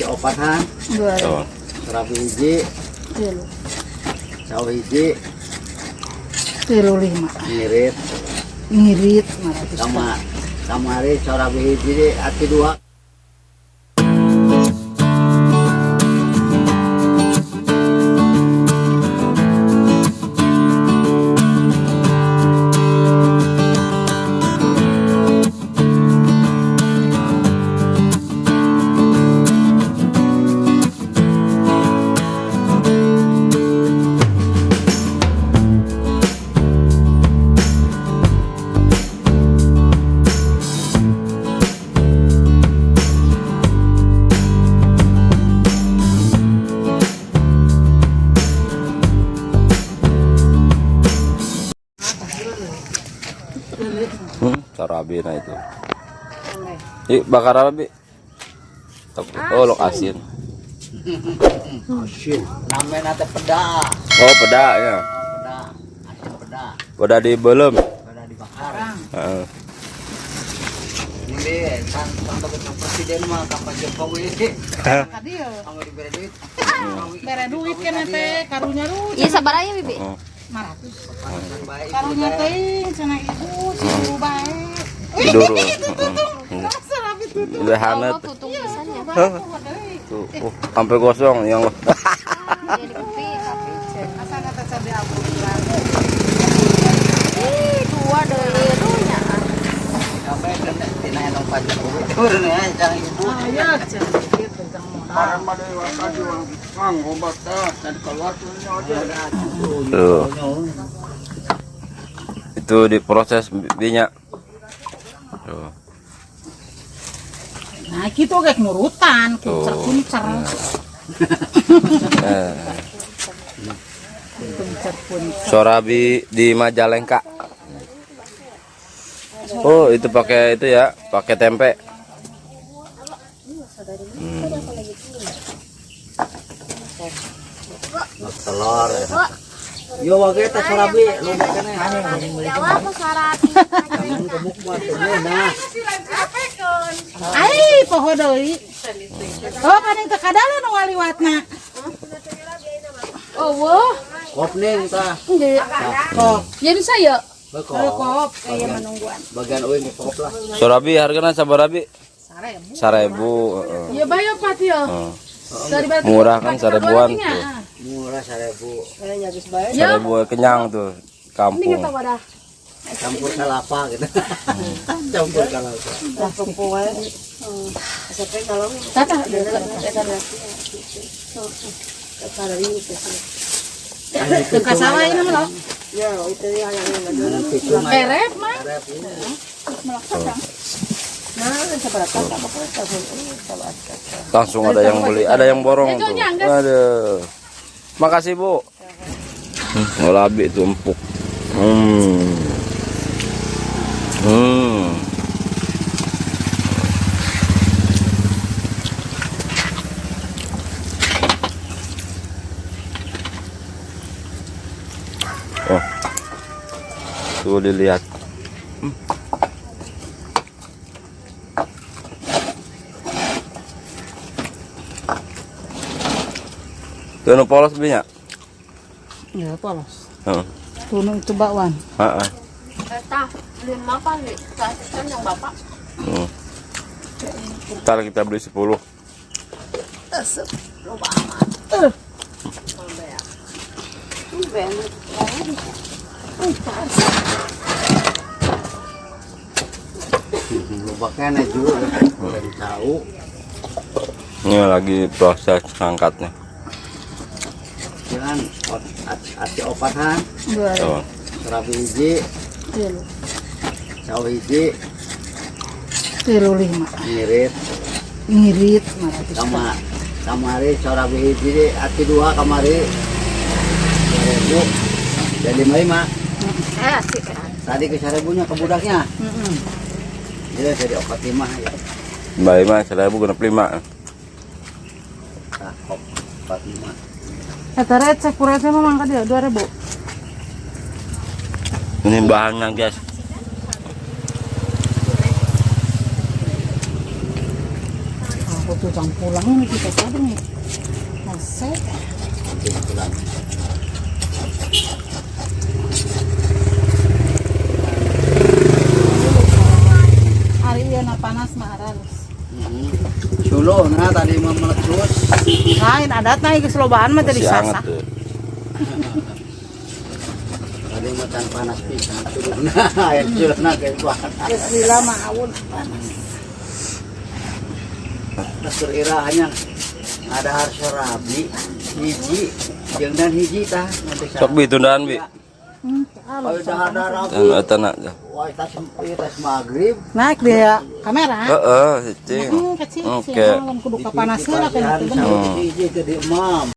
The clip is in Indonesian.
Opatan, serabi hiji, sawi hiji, 35. Ngirit kamari serabi hiji ati 2. Sarabi na itu. Bakar apa, Bi? Oh, lok asin. Asin. Namanya teh peda. Oh, peda ya. Peda. Asin peda. Peda di belum. Peda dibakar. Heeh. Ini kan presiden mah kapan Jokowi. Kadieu. Kamu diberi duit. Bere duit keneh teh karunya duit. Iya sabar aja Bibi. 500. Karunya teh cenah ibu si ibu bae. Tidur. Serabi tutup. Udah hangat. Tutung pisannya. Tuh, sampai kosong yang Jadi kopi tapi Asana teh cabe abu. dua deui nya. Sampai kena tina yang pajak. Turun ya jangan ibu. Aya cenah kitu jang Barang mah deui waka jual. Mang obat dah dan keluar turunnya ada. tuh. Itu diproses minyak. Tuh. Nah, gitu kayak nurutan, kuncer-kuncer. Kuncer-kuncer. Sorabi di Majalengka. Oh, itu pakai itu ya, pakai tempe. Telur. Yo wage teh sarabi lumba keneh. Jawab sarabi. Jangan gemuk mah teh nah. Ai, poho deui. Oh, paling teu kadala nu ngaliwatna. Oh, wah. Kop ning tah. Kop, Ya bisa ya. Bekop. aya menungguan. Bagian euy kop lah. Sorabi hargana sabarabi? 1000. 1000. Ya bayar pati ya. Dari batu. Murah kan 1000-an tuh. Murah 1000. Kayaknya habis bayar. 1000 kenyang tuh kampung. wadah. Campur kelapa gitu. Campur kelapa. Langsung poe. Sampai kalau tata Teu kasawa ieu mah. Ya, itu yang Picu mah. Kerep mah. Langsung ada yang beli, ada yang borong tuh. Aduh. Makasih, Bu. Ngolabi itu empuk. Oh. Tuh dilihat. Tuh nu polos belinya. Ya, polos. Heeh. Tunung itu bakwan. Heeh. Tah, 5 kali. Kasihkan yang Bapak. Ntar kita beli 10. Lupa amat. Lupa keneh juga udah tahu. Ini lagi proses angkatnya. Jangan ati opatan, Tuh. serabi hiji, sawi hiji, 35. Ngirit 500. kamari serabi hiji ati 2 kamari. 1000 jadi 5. Asik. Tadi ke 1000-nya ke budaknya. Jadi opat 5 ya. Mbak Ima 1000 genep 5. Nah, opat 5. Eta recek kurang mah mangka dia 2000. Ini bahannya, guys. Aku tuh jam pulang nih kita tadi nih. Nasek. Hari ini na panas mah harus. Sulo nah tadi mah meletus. Lain adat na geus lobaan mah tadi Masih hangat sasa. tuh. Tadi mah can panas pisan suluna. Aya suluna geus panas. Geus lila mah aun panas. Dasar irahnya ada harsa rabi hiji jeung dan hiji tah nanti Sok bi tundaan bi. kalau dah ada rabi Dan tanah. wah tas maghrib Naik dia kamera. Heeh, cing. Kecil. Oke. Kudu kapanaseun kan hiji ke di imam